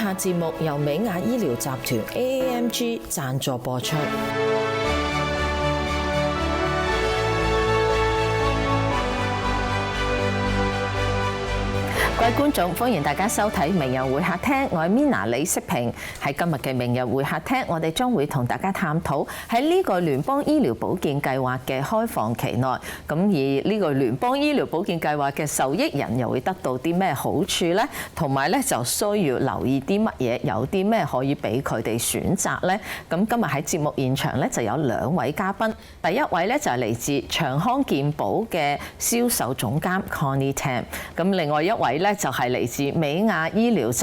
下節目由美雅醫療集團 AAMG 贊助播出。各位觀眾，歡迎大家收睇《明日會客廳》，我係 Mina 李飾萍。喺今日嘅《明日會客廳》，我哋將會同大家探討喺呢個聯邦醫療保健計劃嘅開放期內，咁而呢個聯邦醫療保健計劃嘅受益人又會得到啲咩好處呢？同埋咧就需要留意啲乜嘢？有啲咩可以俾佢哋選擇呢？咁今日喺節目現場咧就有兩位嘉賓，第一位咧就係嚟自長康健保嘅銷售總監 Connie Tam， 咁另外一位咧就係嚟自美雅醫療集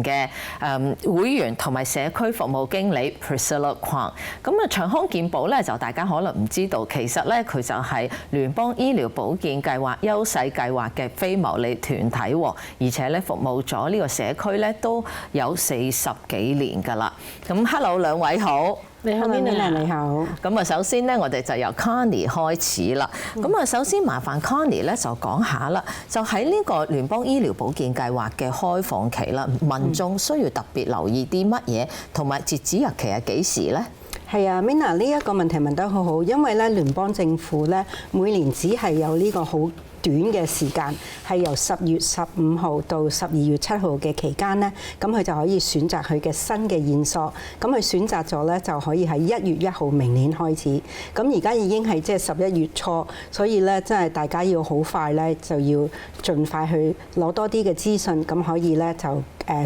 團嘅會員同埋社區服務經理 Priscilla Kwong。咁啊，長康健保咧就大家可能唔知道，其實咧佢就係聯邦醫療保健計劃優勢計劃嘅非牟利團體，而且咧服務咗呢個社區咧都有40幾年㗎啦。咁 Hello 兩位好。你好，Mina你好。咁啊，首先咧，我哋就由 Connie 開始啦。咁啊，首先麻煩 Connie 咧就講下啦，就喺呢個聯邦醫療保健計劃嘅開放期啦，民眾需要特別留意啲乜嘢，同埋截止日期係幾時咧？係啊，Mina呢一個問題問得好好，因為咧聯邦政府咧每年只係有呢個好短嘅時間，係由10月15號到12月7號嘅期間咧，咁佢就可以選擇佢嘅新嘅驗所。咁佢選擇咗咧，就可以喺1月1號明年開始。咁而家已經係即係11月初，所以咧真係大家要好快咧，就要盡快去攞多啲嘅資訊，咁可以咧就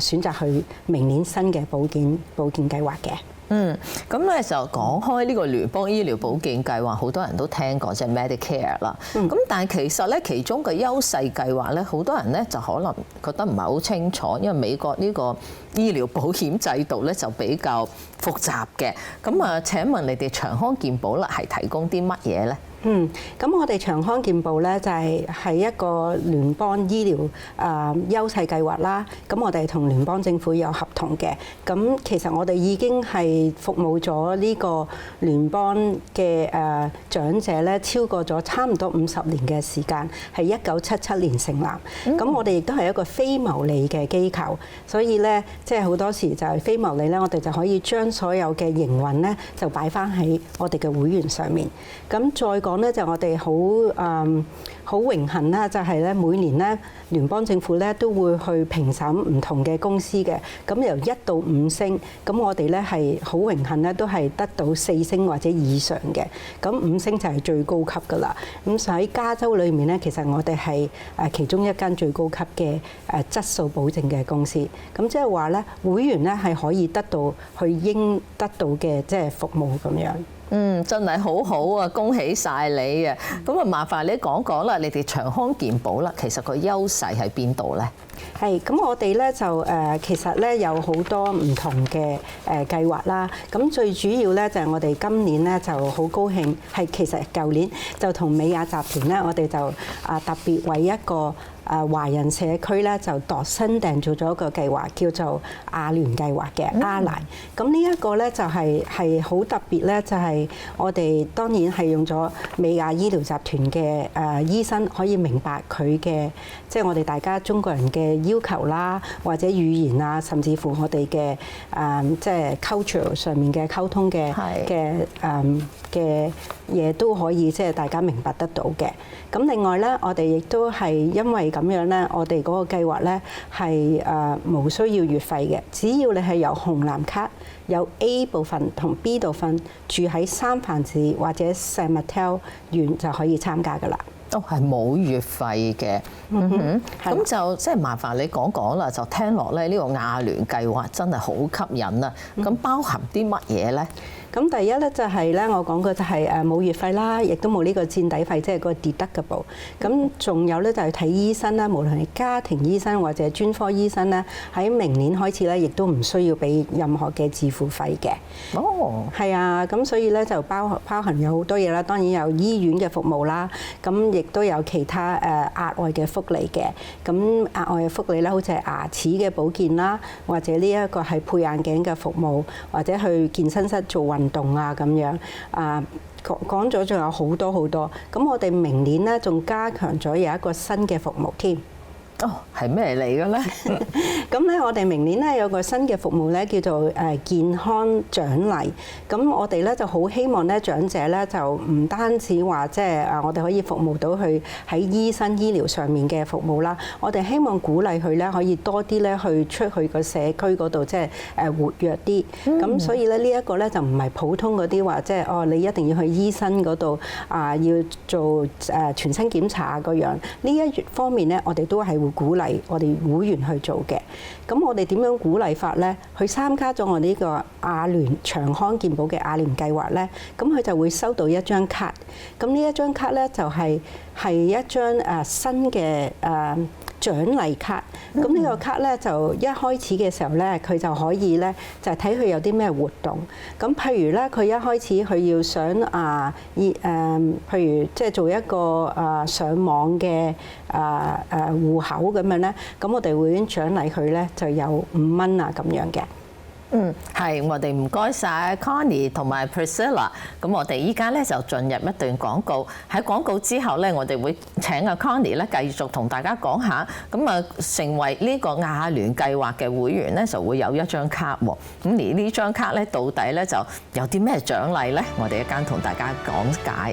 選擇去明年新嘅保健計劃嘅。咁咧就講開呢個聯邦醫療保健計劃，好多人都聽過即係 Medicare 啦。咁但係其實咧，其中嘅優勢計劃咧，好多人咧就可能覺得唔係好清楚，因為美國呢個醫療保險制度咧就比較複雜嘅。咁啊，請問你哋長康健保啦，係提供啲乜嘢咧？咁我哋長康健保咧就係一個聯邦醫療優勢計劃啦。咁我哋同聯邦政府有合同嘅。咁其實我哋已經係服務咗呢個聯邦嘅長者咧，超過咗差唔多50年嘅時間，係1977年成立。咁我哋亦都係一個非牟利嘅機構，所以咧即係好多時就係非牟利咧，我哋就可以將所有嘅營運咧就擺翻喺我哋嘅會員上面。咁再講咧就我哋好榮幸啦，就係咧每年咧聯邦政府咧都會去評審唔同嘅公司嘅，咁由1到5星，咁我哋咧係好榮幸咧都係得到4星或者以上嘅，咁5星就係最高級㗎啦。咁喺加州裏面咧，其實我哋係其中一間最高級嘅質素保證嘅公司，咁即係話咧會員咧係可以得到佢應得到嘅即係服務咁樣。真係好好啊！恭喜晒你啊！咁啊，麻煩你講講啦，你哋長康健保啦，其實個優勢喺邊度咧？係，咁我哋咧就其實咧有好多唔同嘅計劃啦。咁最主要咧就係我哋今年咧就好高興，係其實舊年就同美雅集團咧，我哋就特別為一個華人社區咧就度身訂做咗一個計劃，叫做亞聯計劃嘅亞萊。咁呢一個咧就係好特別咧，就係我哋當然係用咗美雅醫療集團嘅醫生可以明白佢嘅，即係我哋大家中國人嘅要求啦，或者語言啊，甚至乎我哋嘅即係 culture 上面嘅溝通嘅嘢都可以即係大家明白得到嘅。咁另外咧，我哋亦都係因為咁樣咧，我哋嗰個計劃咧係無需要月費嘅，只要你係有紅藍卡，有 A 部分同 B 部分住喺三藩市或者San Mateo縣就可以參加㗎啦。都係冇月費嘅。咁就即係麻煩你講講啦，就聽落咧呢個亞聯計劃真係好吸引啊！咁包含啲乜嘢咧？咁第一咧就係咧，我講過就係冇月費啦，亦都冇呢個墊底費，即係個 deductible。咁仲有咧就係睇醫生啦，無論係家庭醫生或者專科醫生咧，喺明年開始咧，亦都唔需要俾任何嘅自付費嘅。哦，係啊，咁所以咧就包含有好多嘢啦，當然有醫院嘅服務啦，咁亦都有其他額外嘅福利嘅。咁額外嘅福利咧，好似係牙齒嘅保健啦，或者呢一個係配眼鏡嘅服務，或者去健身室做運動啊咁樣講咗仲有好多好多。咁我哋明年咧仲加強咗有一個新嘅服務添。哦，係咩嚟嘅咧？咁咧，我哋明年咧有個新嘅服務咧，叫做健康獎勵。咁我哋咧就好希望咧長者咧就唔單止話即係我哋可以服務到佢喺醫生醫療上面嘅服務啦，我哋希望鼓勵佢咧可以多啲咧去出去個社區嗰度即係活躍啲。咁所以咧呢一個咧就唔係普通嗰啲話即係你一定要去醫生嗰度要做全身檢查嗰樣。呢一方面咧，我哋都係會鼓勵我哋會員去做嘅。咁我哋點樣鼓勵法咧？佢參加咗我哋呢個亞聯長康健保嘅亞聯計劃咧，咁佢就會收到一張卡。咁呢一張卡咧就係一張新嘅獎勵卡。咁呢個卡咧就一開始嘅時候咧，佢就可以咧就係睇佢有啲咩活動。咁譬如咧，佢一開始佢要想譬如即係做一個上網嘅戶口咁樣咧，咁我哋會獎勵佢咧就有5蚊咁樣嘅。係，我哋唔該晒 Connie 同埋 Priscilla。咁我哋依家咧就進入一段廣告。喺廣告之後咧，我哋會請阿 Connie 咧繼續同大家講下。咁成為呢個亞聯計劃嘅會員咧，就會有一張卡喎。咁而呢張卡咧，到底咧就有啲咩獎勵咧？我哋一間同大家講解。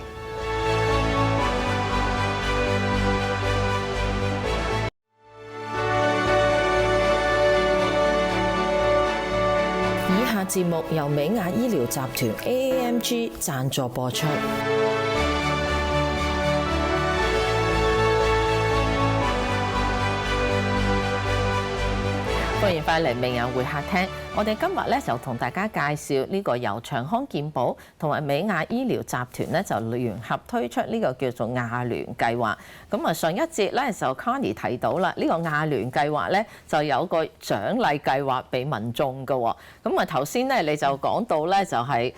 以下節目由美亞醫療集團 AAMG 贊助播出。歡迎翻嚟美亞會客廳。我哋今日咧就同大家介紹呢個由長康健保同埋美亞醫療集團咧就聯合推出呢個叫做亞聯計劃。咁上一節咧就 Connie 提到啦，呢個亞聯計劃咧就有個獎勵計劃俾民眾嘅喎。咁頭先咧你就講到咧就係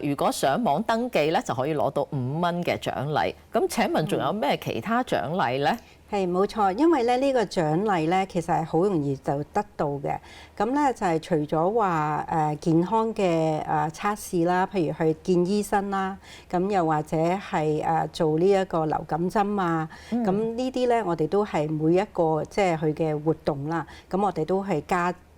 如果上網登記咧就可以攞到5蚊嘅獎勵。咁請問仲有咩其他獎勵咧？係冇錯，因為咧呢個獎勵咧其實係好容易就得到嘅。咁咧就係除咗話健康嘅測試啦，譬如去見醫生啦，咁又或者係做呢一個流感針啊，咁呢啲咧我哋都係每一個即係佢嘅活動啦，咁我哋都係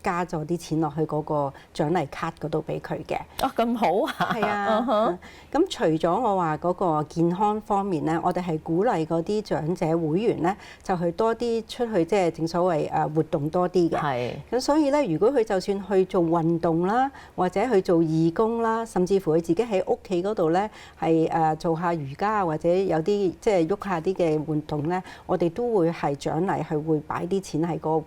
加咗啲錢落去嗰個獎勵卡嗰度俾佢嘅。哦，咁好啊！係啊，咁除咗我話嗰個健康方面咧，我哋係鼓勵嗰啲長者會員咧，就去多啲出去，即係正所謂活動多啲嘅。係。咁所以咧，如果佢就算去做運動啦，或者去做義工啦，甚至乎佢自己喺屋企嗰度咧，係做下瑜伽啊，或者有啲即係喐下啲嘅活動咧，我哋都會係獎勵，係會擺啲錢喺嗰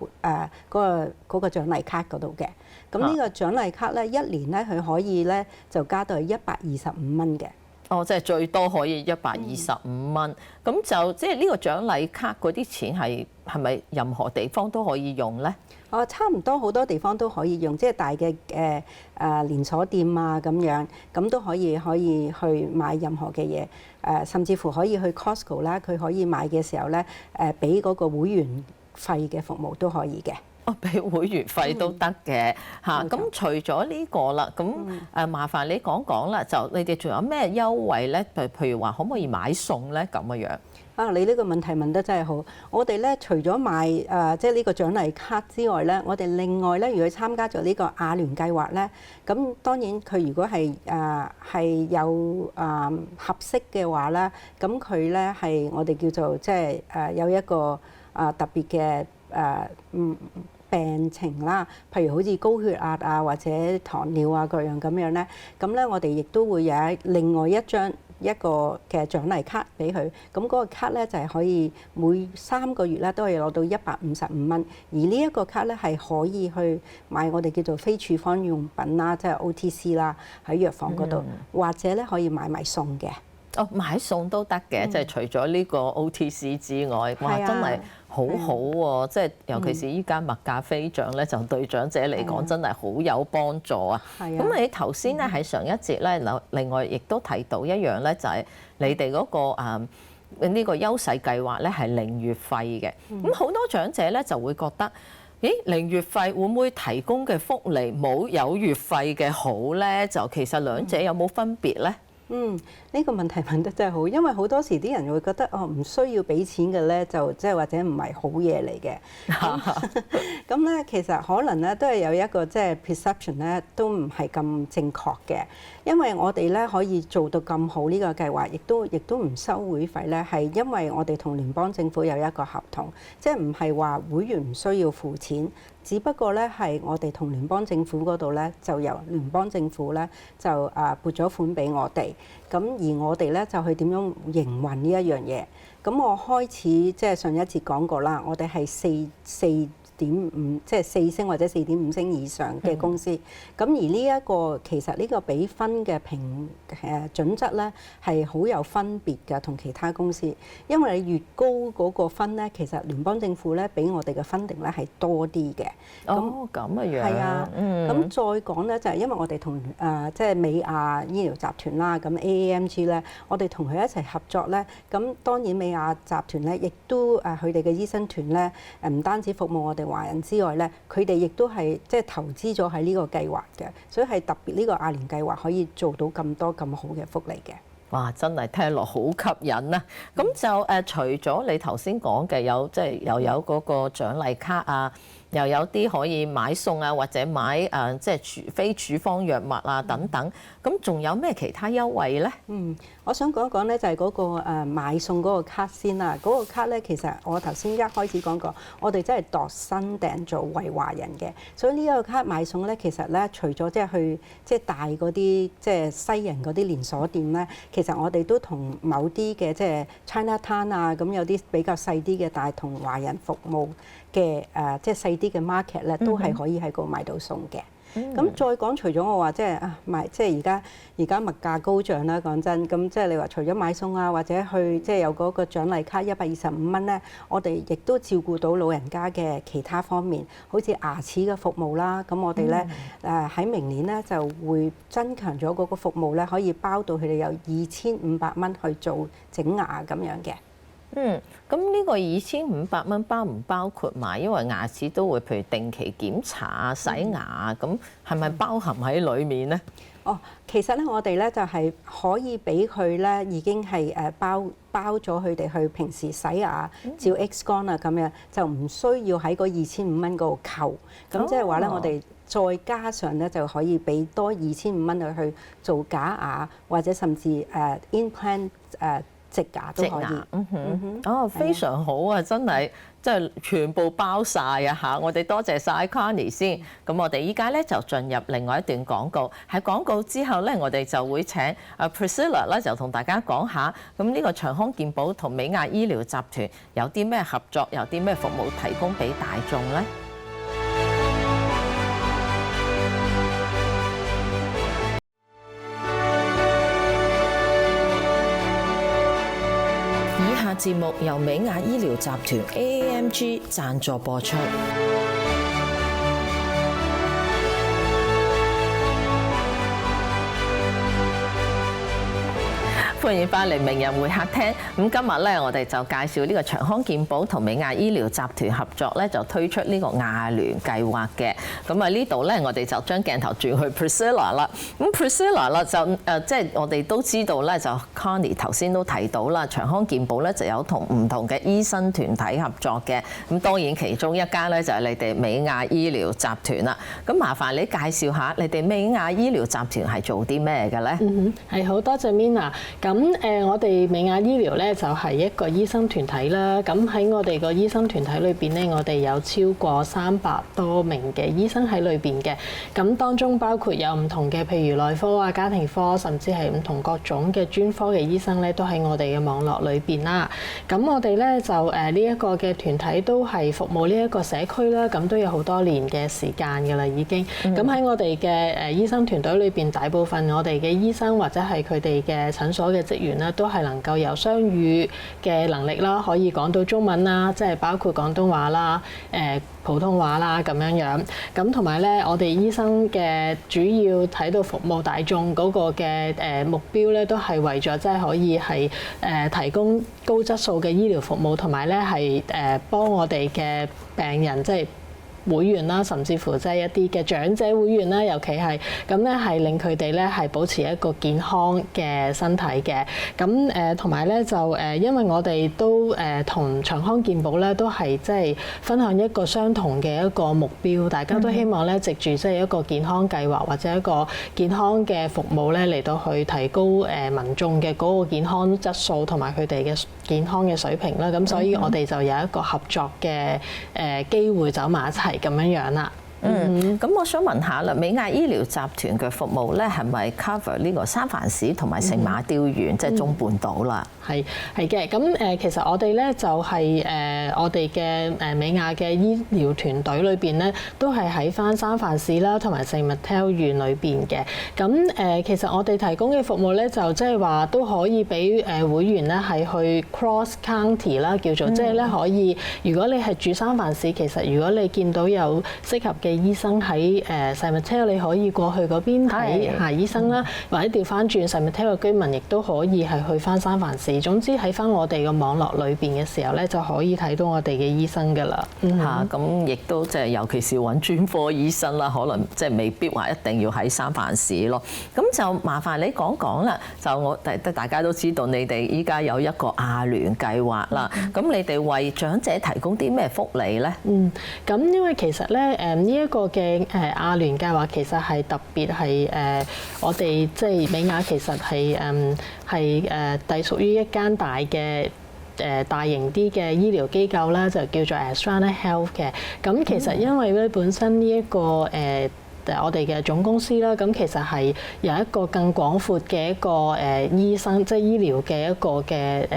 個獎勵卡嗰度嘅。咁呢個獎勵卡咧，一年咧佢可以咧就加到係125蚊嘅。哦，即係最多可以125蚊。咁就即係呢個獎勵卡嗰啲錢係咪任何地方都可以用咧？哦，差唔多好多地方都可以用，即係大嘅連鎖店啊咁樣，咁都可以去買任何嘅嘢。甚至乎可以去 Costco 啦，佢可以買嘅時候咧，俾嗰個會員費嘅服務都可以嘅。哦，俾會員費都得嘅嚇。咁除咗呢個啦，咁麻煩你講講啦，就你哋仲有咩優惠咧？譬如話可唔可以買餸咧咁嘅樣？啊，你呢個問題問得真係好。我哋咧除咗買即係呢個獎勵卡之外咧，我哋另外咧，如果參加咗呢個亞聯計劃咧，咁當然佢如果係有合適嘅話咧，咁佢咧係我哋叫做即係有一個特別嘅病情啦，譬如好似高血壓啊，或者糖尿啊各樣咁樣咧，咁咧我哋亦都會有另外一個嘅獎勵卡俾佢，咁嗰個卡咧就係可以每3個月咧都可以攞到155蚊，而呢一個卡咧係可以去買我哋叫做非處方用品啦，即係 OTC 啦，喺藥房嗰度，或者咧可以買埋餸嘅。哦，買餸都得嘅，即係除咗呢個 OTC 之外，哇，真係好好喎！即係尤其是依家物價飛漲咧，就對長者嚟講真係好有幫助啊！咁你頭先咧喺上一節咧，另外亦都提到一樣咧，就係你哋嗰個呢個優勢計劃咧係零月費嘅。咁好多長者咧就會覺得，咦，零月費會唔會提供嘅福利冇有月費嘅好咧？就其實兩者有冇分別咧？呢個問題問得真係好，因為好多時啲人會覺得唔需要俾錢嘅咧，就即係或者唔係好嘢嚟嘅。咁咧其實可能咧都係有一個即係 perception 咧，都唔係咁正確嘅。因為我哋咧可以做到咁好呢個計劃，亦都唔收會費咧，係因為我哋同聯邦政府有一個合同，即係唔係話會員唔需要付錢，只不過咧係我哋同聯邦政府嗰度咧就由聯邦政府咧就撥咗款俾我哋，咁而我哋咧就去點樣營運呢一樣嘢。咁我開始即係上一節講過啦，我哋係4.5即係4星或者4.5星以上嘅公司。咁而呢一個其實呢個俾分嘅準則咧係好有分別㗎，同其他公司。因為你越高嗰個分咧，其實聯邦政府咧俾我哋嘅分定咧係多啲嘅。咁樣。係啊。咁再講咧就係因為我哋同即係美亞醫療集團啦，咁 AAMG 咧，我哋同佢一齊合作咧，咁當然美亞集團咧亦都佢哋嘅醫生團咧唔單止服務我哋華人之外咧，佢哋亦都係即係投資咗喺呢個計劃嘅，所以係特別呢個亞聯計劃可以做到咁多咁好嘅福利嘅。哇！真係聽落好吸引啊！咁就除咗你頭先講嘅有即係又有嗰個獎勵卡啊，又有啲可以買餸啊，或者買即係非處方藥物啊等等。咁仲有咩其他優惠咧？我想講一講咧，就係嗰個買餸嗰個卡先啦。嗰個卡咧，其實我頭先一開始講過，我哋真係度身訂做為華人嘅。所以呢一個卡買餸咧，其實咧除咗即係去即係大嗰啲即係西人嗰啲連鎖店咧，其實我哋都同某啲嘅即係 China Town 啊，咁有啲比較細啲嘅，但係同華人服務嘅即係細啲嘅 market 咧，都係可以喺嗰度買到餸嘅。咁再講，除咗我話即係買，即係而家物價高漲啦，講真，咁即係你話除咗買餸啊，或者去即係有嗰個獎勵卡125蚊咧，我哋亦都照顧到老人家嘅其他方面，好似牙齒嘅服務啦。咁我哋咧喺明年咧就會增強咗嗰個服務咧，可以包到佢哋有2500蚊去做整牙咁樣嘅。咁呢個2500蚊包唔包括埋？因為牙齒都會譬如定期檢查啊、洗牙啊，咁係咪包含喺裡面咧？其實咧，我哋咧就係可以俾佢咧，已經係包咗佢哋去平時洗牙、照 X 光啊咁樣，就唔需要喺嗰2500蚊嗰度扣。咁即係話咧，我哋再加上咧就可以俾多2500蚊去做假牙，或者甚至implant 植牙都可以。非常好啊！真係，即係全部包晒啊嚇！我哋多謝晒 Connie 先。咁我哋依家咧就進入另外一段廣告。喺廣告之後咧，我哋就會請Priscilla 咧就同大家講下，咁呢個長康健保同美亞醫療集團有啲咩合作，有啲咩服務提供俾大眾咧？節目由美亞醫療集團 AAMG 贊助播出。歡迎翻嚟名人會客廳。咁今日咧，我哋就介紹呢個長康健保同美亞醫療集團合作咧，就推出呢個亞聯計劃嘅。咁呢度咧，我哋就將鏡頭轉去 Priscilla 啦。咁 Priscilla 啦就即係我哋都知道咧，就 Connie 頭先都提到啦，長康健保咧就有同唔同嘅醫生團體合作嘅。咁當然其中一間咧就係你哋美亞醫療集團啦。咁麻煩你介紹下你哋美亞醫療集團係做啲咩嘅咧？係好多謝 Mina。咁我哋美亞醫療咧就係一個醫生團體啦。咁喺我哋個醫生團體裏邊咧，我哋有超過300多名嘅醫生喺裏邊嘅。咁當中包括有唔同嘅，譬如內科啊、家庭科，甚至係唔同各種嘅專科嘅醫生咧，都喺我哋嘅網絡裏邊啦。咁我哋咧就呢一個嘅團體都係服務呢一個社區啦。咁都有好多年嘅時間㗎啦，已經。咁喺我哋嘅醫生團隊裏邊，大部分我哋嘅醫生或者係佢哋嘅診所嘅職員咧，都係能夠有雙語嘅能力啦，可以講到中文啦，即係包括廣東話啦、普通話啦咁樣樣。咁同埋咧，我哋醫生嘅主要睇到服務大眾嗰個嘅目標咧，都係為咗即係可以係提供高質素嘅醫療服務，同埋咧係幫我哋嘅病人即係會員啦，甚至乎即係一啲嘅長者會員啦，尤其係咁咧，係令佢哋咧係保持一個健康嘅身體嘅。咁同埋咧就因為我哋都同長康健保咧都係即係分享一個相同嘅一個目標，大家都希望咧藉住即係一個健康計劃或者一個健康嘅服務咧嚟到去提高民眾嘅嗰個健康質素同埋佢哋嘅健康嘅水平啦。咁所以我哋就有一個合作嘅機會走埋一齊咁樣樣啦。咁我想問下啦，美亞醫療集團嘅服務咧係咪 cover 呢個三藩市同埋聖馬刁縣，即係中半島啦？係嘅，咁其實我哋咧就係我哋嘅美亞嘅醫療團隊裏邊咧，都係喺翻三藩市啦，同埋聖馬刁縣裏邊嘅。咁其實我哋提供嘅服務咧，就即係話都可以俾會員咧係去 cross county 啦，叫做即係咧可以，如果你係住三藩市，其實如果你見到有適合嘅醫生喺聖馬刁，你可以過去嗰邊睇下醫生啦，或者調翻轉聖馬刁嘅居民亦都可以係去翻三藩市。總之喺翻我哋個網絡裏邊嘅時候咧，就可以睇到我哋嘅醫生㗎啦。咁亦都即係尤其是揾專科醫生啦，可能即係未必話一定要喺三藩市咯。咁就麻煩你講講啦。就大家都知道你哋依家有一個亞聯計劃啦。咁你哋為長者提供啲咩福利咧？咁因為其實咧呢一個嘅亞聯計劃其實係特別係我哋即係美亞其實係隸屬於一間大型啲嘅醫療機構啦，就叫做 Astrana Health 嘅。咁其實因為咧本身呢一個我哋嘅總公司啦，咁其實係有一個更廣闊嘅一個醫生，即係醫療嘅一個嘅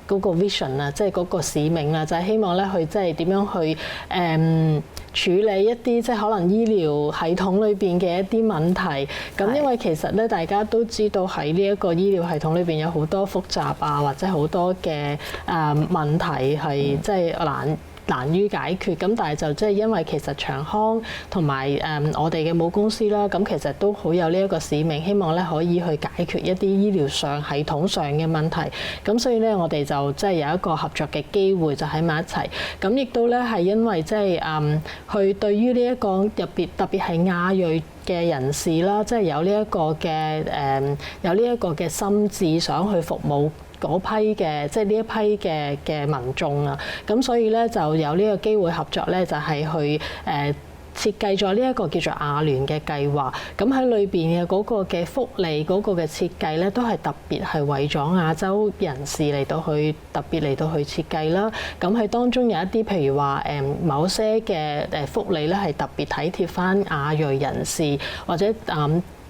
嗰個 vision 啊，即係嗰個使命啊，就係希望咧去即係點樣去處理一啲即係可能醫療系統裏邊嘅一啲問題。咁因為其實咧大家都知道喺呢一個醫療系統裏邊有好多複雜啊，或者好多嘅問題係即係難於解決。咁但係就即係因為其實長康同埋我哋嘅母公司啦，咁其實都好有呢一個使命，希望咧可以去解決一啲醫療上系統上嘅問題。咁所以咧我哋就即係有一個合作嘅機會，就喺埋一齊。咁亦都咧係因為即係去對於呢一個特別係亞裔嘅人士啦，即係有呢一個嘅心志想去服務嗰批嘅即係呢一批嘅民眾啊，咁所以咧就有呢個機會合作咧，就係去設計咗呢一個叫做亞聯嘅計劃。咁喺裏邊嘅嗰個嘅福利嗰個嘅設計咧，都係特別係為咗亞洲人士特別嚟到去設計啦。咁喺當中有一啲譬如話某些嘅福利咧係特別體貼返亞裔人士，或者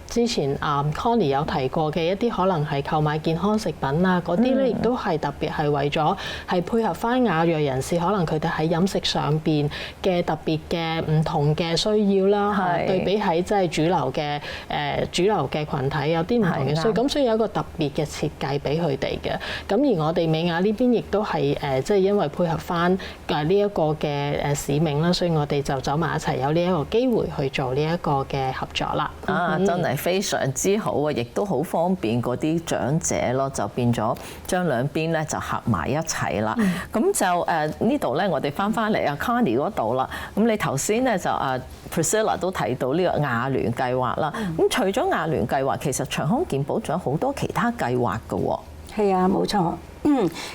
之前Connie 有提過嘅一啲可能係購買健康食品啊，嗰啲咧亦都係特別係為咗係配合翻亞裔人士，可能佢哋喺飲食上邊嘅特別嘅唔同嘅需要啦，對比喺即係主流嘅群體有啲唔同嘅需要，咁所以有一個特別嘅設計俾佢哋嘅。咁而我哋美亞呢邊亦都係即係因為配合翻呢一個嘅使命啦，所以我哋就走埋一齊，有呢一個機會去做呢一個嘅合作啦。真係非常之好啊！亦都好方便嗰啲長者咯，就變咗將兩邊咧就合埋一齊啦。咁就呢度咧，我哋翻嚟阿 Connie 嗰度啦。咁你頭先咧就Priscilla 都提到呢個亞聯計劃啦。咁除咗亞聯計劃，其實長康健保仲有好多其他計劃㗎喎。係啊，冇錯。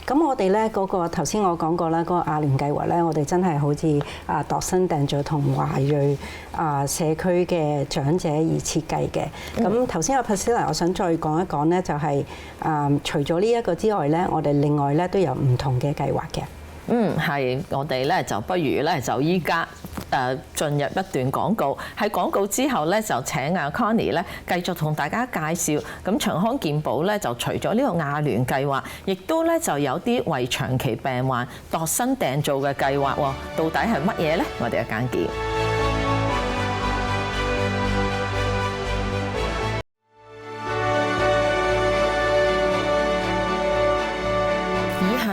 咁我哋咧嗰個頭先我講過啦，嗰個亞聯計劃咧，我哋真係好似度身訂造同華裔社區嘅長者而設計嘅。咁頭先阿 Priscilla，我想再講一講咧，就係除咗呢一個之外咧，我哋另外咧都有唔同嘅計劃嘅。係，我哋咧就不如咧就依家進入一段廣告。喺廣告之後咧，就請阿 Connie 咧繼續同大家介紹。咁長康健保咧就除咗呢個亞聯計劃，亦都咧就有啲為長期病患度身訂造嘅計劃喎。到底係乜嘢咧？我哋一間見。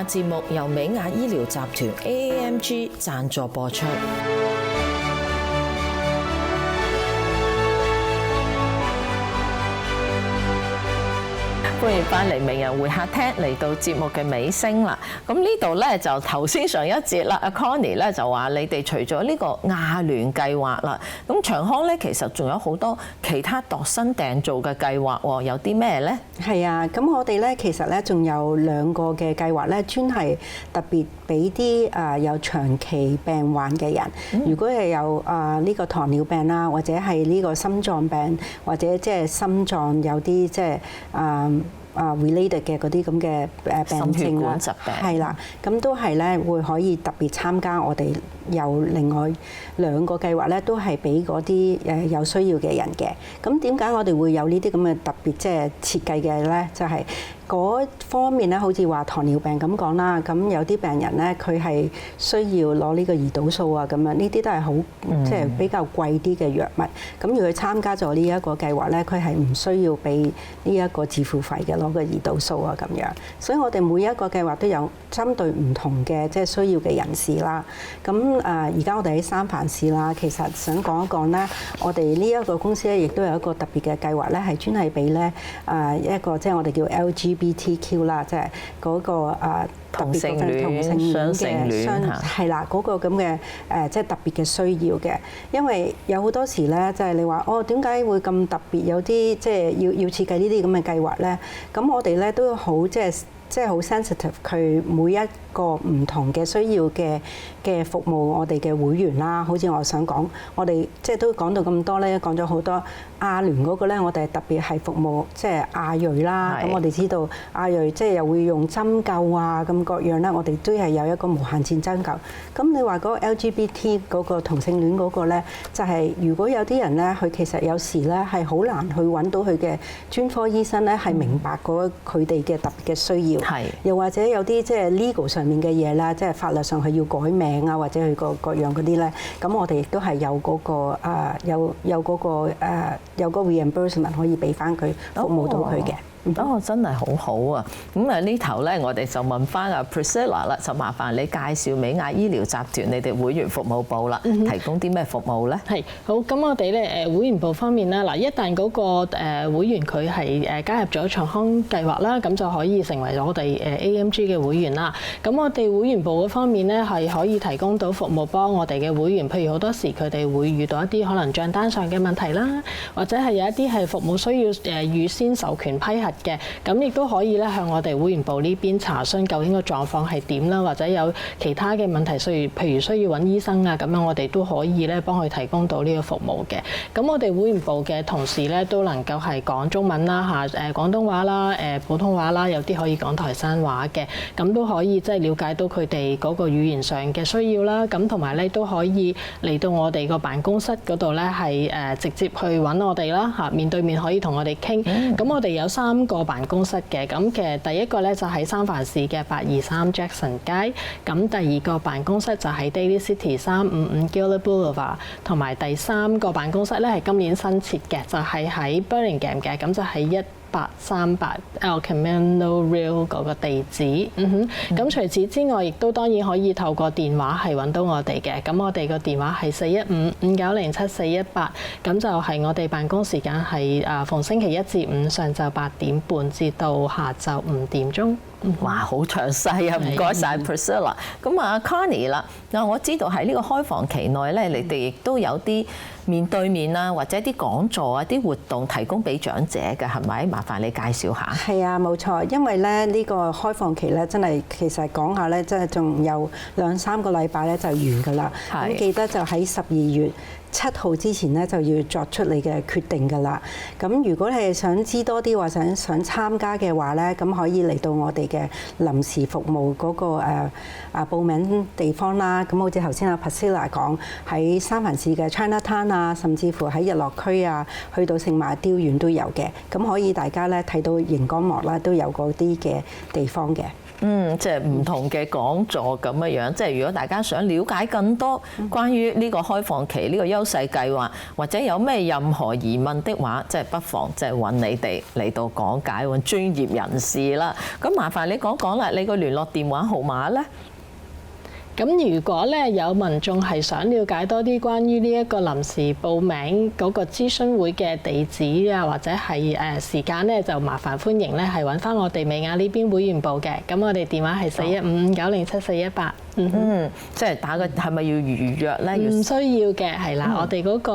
節目由美亞醫療集團 AAMG 贊助播出。歡迎翻嚟名人會客廳，嚟到節目嘅尾聲啦。咁呢度咧就頭先上一節啦，阿 Connie 咧就話你哋除咗呢個亞聯計劃啦，咁長康咧其實仲有好多其他度身訂造嘅計劃喎，有啲咩咧？係啊，咁我哋咧其實咧仲有2個嘅計劃咧，專係特別俾啲有長期病患嘅人，如果係有呢個糖尿病啦，或者係呢個心臟病，或者即係心臟有啲即係related 嘅嗰啲咁嘅病症啦，係啦，咁都係咧會可以特別參加我哋有另外2個計劃咧，都係俾嗰啲有需要嘅人嘅。咁點解我哋會有呢啲咁嘅特別即係設計嘅咧？就係嗰方面咧，好似話糖尿病咁講啦，咁有啲病人咧，佢係需要攞呢個胰島素啊，咁樣呢啲都係好即係比較貴啲嘅藥物。咁如果佢參加咗呢一個計劃咧，佢係唔需要俾呢一個自付費嘅攞個胰島素啊咁樣。所以我哋每一個計劃都有針對唔同嘅即係需要嘅人士啦。咁而家我哋喺三藩市啦，其實想講一講咧，我哋呢一個公司咧，亦都有一個特別嘅計劃咧，係專係俾咧一個即係我哋叫 LGBTQ 啦，即係嗰個同性戀、雙性戀係啦，嗰個咁嘅即係特別嘅需要嘅。因為有好多時咧，即係你話哦，點解會咁特別有啲即係要設計呢啲咁嘅計劃咧？咁我哋咧都好即係好 sensitive，佢每一個唔同嘅需要嘅服務，我哋嘅會員啦，好似我想講，我哋即係都講到咁多咧，講咗好多亞聯嗰個咧，我哋特別係服務即係亞裔啦。咁我哋知道亞裔即係又會用針灸啊，咁各樣咧，我哋都係有一個無限次針灸。咁你話嗰個 LGBT 嗰個同性戀嗰個咧，就係如果有啲人咧，佢其實有時咧係好難去揾到佢嘅專科醫生咧，係明白嗰佢哋嘅特別嘅需要。又或者有啲即係 legal 上面嘅嘢啦，即係法律上係要改名啊，或者佢各樣嗰啲咧，咁我哋亦都係有嗰個有個 reimbursement 可以俾翻佢服務到佢嘅。哦，真係好好啊！咁啊呢頭咧，我哋就問翻阿 Priscilla 啦，就麻煩你介紹美亞醫療集團你哋會員服務部啦，提供啲咩服務咧？係好，咁我哋咧會員部方面啦，嗱一旦嗰個會員佢係加入咗長康計劃啦，咁就可以成為我哋AMG 嘅會員啦。咁我哋會員部嗰方面咧係可以提供到服務幫我哋嘅會員，譬如好多時佢哋會遇到一啲可能帳單上嘅問題啦，或者係有一啲係服務需要預先授權批核嘅，咁亦都可以咧向我哋會員部呢邊查詢究竟個狀況係點啦，或者有其他嘅問題譬如需要揾醫生啊，咁樣我哋都可以咧幫佢提供到呢個服務嘅。咁我哋會員部嘅同事咧都能夠係講中文啦嚇，廣東話啦，普通話啦，有啲可以講台山話嘅，咁都可以即係了解到佢哋嗰個語言上嘅需要啦。咁同埋咧都可以嚟到我哋個辦公室嗰度咧係直接去揾我哋啦嚇，面對面可以同我哋傾。咁我哋有3個辦公室嘅，咁其實第一個咧就喺三藩市嘅823 Jackson 街，咁第2個辦公室就喺 Daly City 355 Gillard Boulevard， 同埋第3個辦公室咧係今年新設嘅，就係喺 Birmingham 嘅，咁就喺1838 El Camino Real 嗰個地址。咁除此之外，亦都當然可以透過電話係揾到我哋嘅。咁我哋個電話係415-590-7418，咁就係我哋辦公時間係逢星期1至5上晝8點半至到下晝5點鐘。哇，好詳細啊！唔該晒 Priscilla。咁啊 Connie 啦，嗱我知道喺呢個開放期內咧，你哋亦都有啲面對面啊，或者啲講座啊、啲活動提供俾長者嘅，係咪？麻煩你介紹下。係啊，冇錯，因為咧呢個開放期咧，真係其實講下咧，真係仲有2-3個禮拜咧就完㗎啦。咁記得就喺12月7號之前咧就要作出你嘅決定㗎啦。咁如果你係想知多啲或者想參加嘅話咧，咁可以嚟到我哋嘅臨時服務嗰個報名地方啦。咁好似頭先阿 Priscilla 講，喺三藩市嘅 Chinatown 啊，甚至乎喺日落區啊，去到聖馬雕園都有嘅。咁可以大家咧睇到熒光幕啦，都有嗰啲嘅地方嘅。即係唔同嘅講座咁樣，即係如果大家想了解更多關於呢個開放期呢個優勢計劃，或者有咩任何疑問的話，即係不妨即係揾你哋嚟到講解，揾專業人士啦。咁麻煩你講講啦，你個聯絡電話號碼咧？咁如果咧有民眾係想了解多啲關於呢一個臨時報名嗰個諮詢會嘅地址啊，或者係時間咧，就麻煩歡迎咧係揾翻我哋美雅呢邊會員部嘅。咁我哋電話係415-907-418。即係打個係咪要預約咧？唔需要嘅，係啦，我哋嗰個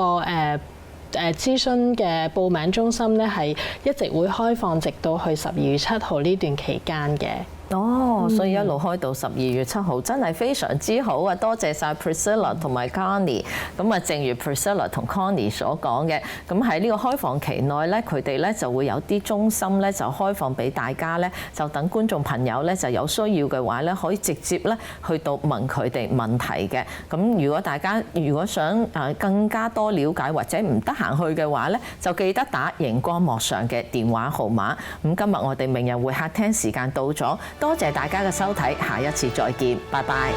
諮詢嘅報名中心咧係一直會開放，直到去12月7號呢段期間嘅。哦，所以一路開到12月7號，真係非常之好啊！多謝晒 Priscilla 同埋 Connie。咁啊，正如 Priscilla 同 Connie 所講嘅，咁喺呢個開放期內咧，佢哋咧就會有啲中心咧就開放俾大家咧，就等觀眾朋友咧就有需要嘅話咧，可以直接咧去到問佢哋問題嘅。咁如果大家想更加多了解或者唔得閒去嘅話咧，就記得打熒光幕上嘅電話號碼。咁今日我哋名人會客廳時間到咗。多謝大家嘅收睇，下一次再見，拜拜。